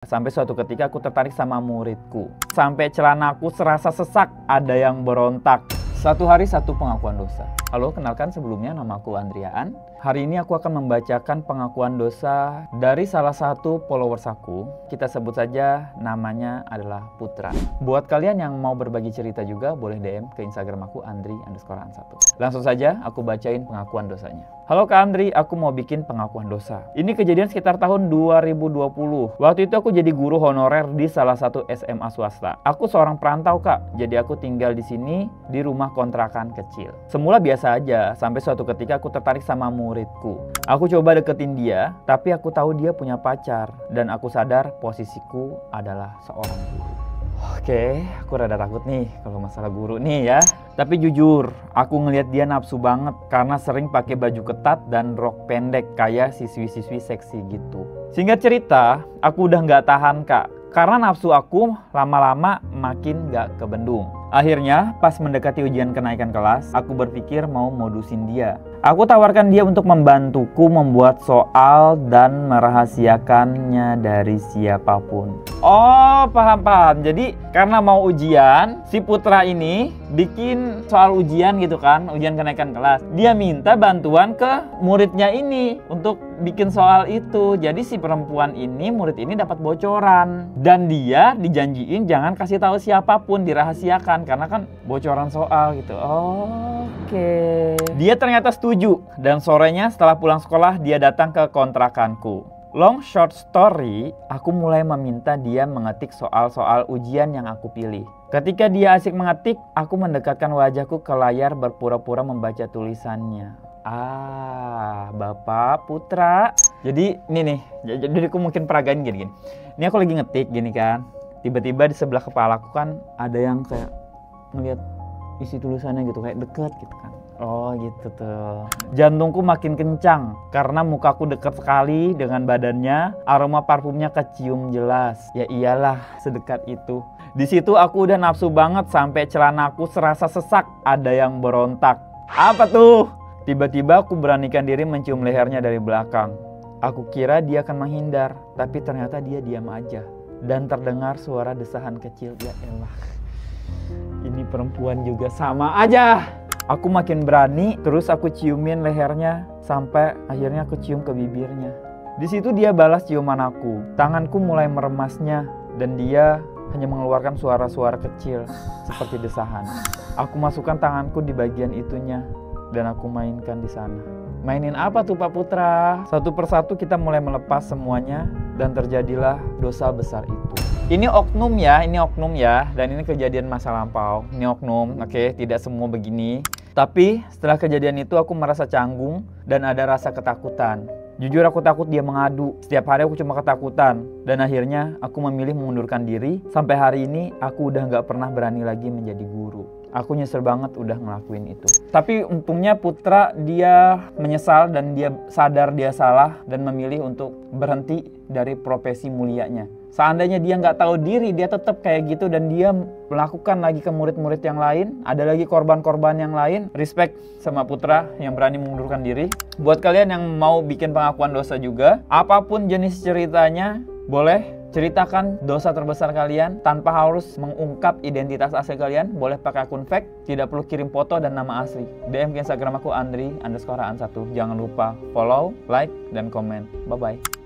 Sampai suatu ketika aku tertarik sama muridku. Sampai celanaku serasa sesak, ada yang berontak. Satu hari satu pengakuan dosa. Halo, kenalkan sebelumnya namaku Andriaan. Hari ini aku akan membacakan pengakuan dosa dari salah satu followers aku. Kita sebut saja namanya adalah Putra. Buat kalian yang mau berbagi cerita juga boleh DM ke Instagram aku Andri_an1. Langsung saja aku bacain pengakuan dosanya. Halo Kak Andri, aku mau bikin pengakuan dosa. Ini kejadian sekitar tahun 2020. Waktu itu aku jadi guru honorer di salah satu SMA swasta. Aku seorang perantau Kak, jadi aku tinggal di sini di rumah kontrakan kecil. Semula biasa aja, sampai suatu ketika aku tertarik sama muridku. Aku coba deketin dia, tapi aku tahu dia punya pacar. Dan aku sadar posisiku adalah seorang guru. Oke, aku rada takut nih kalau masalah guru nih ya. Tapi jujur, aku ngelihat dia nafsu banget karena sering pakai baju ketat dan rok pendek kayak siswi-siswi seksi gitu. Singkat cerita, aku udah nggak tahan Kak. Karena nafsu aku lama-lama makin nggak kebendung. Akhirnya, pas mendekati ujian kenaikan kelas, aku berpikir mau modusin dia. Aku tawarkan dia untuk membantuku membuat soal dan merahasiakannya dari siapapun. Oh, paham. Jadi, karena mau ujian, si Putra ini bikin soal ujian gitu kan, ujian kenaikan kelas. Dia minta bantuan ke muridnya ini untuk bikin soal itu. Jadi si perempuan ini, murid ini dapat bocoran. Dan dia dijanjiin jangan kasih tahu siapapun, dirahasiakan. Karena kan bocoran soal gitu. Oke. Dia ternyata setuju. Dan sorenya setelah pulang sekolah, dia datang ke kontrakanku. Long short story, aku mulai meminta dia mengetik soal-soal ujian yang aku pilih. Ketika dia asik mengetik, aku mendekatkan wajahku ke layar berpura-pura membaca tulisannya. Bapak Putra. Jadi ini nih, jadi aku mungkin peragain gini. Ini aku lagi ngetik gini kan. Tiba-tiba di sebelah kepalaku kan ada yang kayak ngeliat isi tulisannya gitu, kayak deket gitu kan. Oh gitu tuh. Jantungku makin kencang karena mukaku dekat sekali dengan badannya. Aroma parfumnya kecium jelas. Ya iyalah, sedekat itu. Di situ aku udah nafsu banget sampai celanaku serasa sesak, ada yang berontak. Apa tuh? Tiba-tiba aku beranikan diri mencium lehernya dari belakang. Aku kira dia akan menghindar, tapi ternyata dia diam aja. Dan terdengar suara desahan kecil. Ya elah, ini perempuan juga sama aja. Aku makin berani, terus aku ciumin lehernya sampai akhirnya aku cium ke bibirnya. Di situ dia balas ciuman aku. Tanganku mulai meremasnya dan dia hanya mengeluarkan suara-suara kecil seperti desahan. Aku masukkan tanganku di bagian itunya dan aku mainkan di sana. Mainin apa tuh Pak Putra? Satu persatu kita mulai melepas semuanya dan terjadilah dosa besar itu. Ini oknum ya, dan ini kejadian masa lampau. Ini oknum, oke, tidak semua begini. Tapi setelah kejadian itu aku merasa canggung dan ada rasa ketakutan. Jujur aku takut dia mengadu. Setiap hari aku cuma ketakutan. Dan akhirnya aku memilih mengundurkan diri. Sampai hari ini aku udah gak pernah berani lagi menjadi guru. Aku nyesel banget udah ngelakuin itu. Tapi untungnya Putra dia menyesal dan dia sadar dia salah dan memilih untuk berhenti dari profesi mulianya. Seandainya dia nggak tahu diri, dia tetap kayak gitu dan dia melakukan lagi ke murid-murid yang lain. Ada lagi korban-korban yang lain. Respect sama Putra yang berani mengundurkan diri. Buat kalian yang mau bikin pengakuan dosa juga, apapun jenis ceritanya, boleh ceritakan dosa terbesar kalian tanpa harus mengungkap identitas asli kalian. Boleh pakai akun fake, tidak perlu kirim foto dan nama asli. DM ke Instagram aku Andri_an1. Jangan lupa follow, like, dan komen. Bye-bye.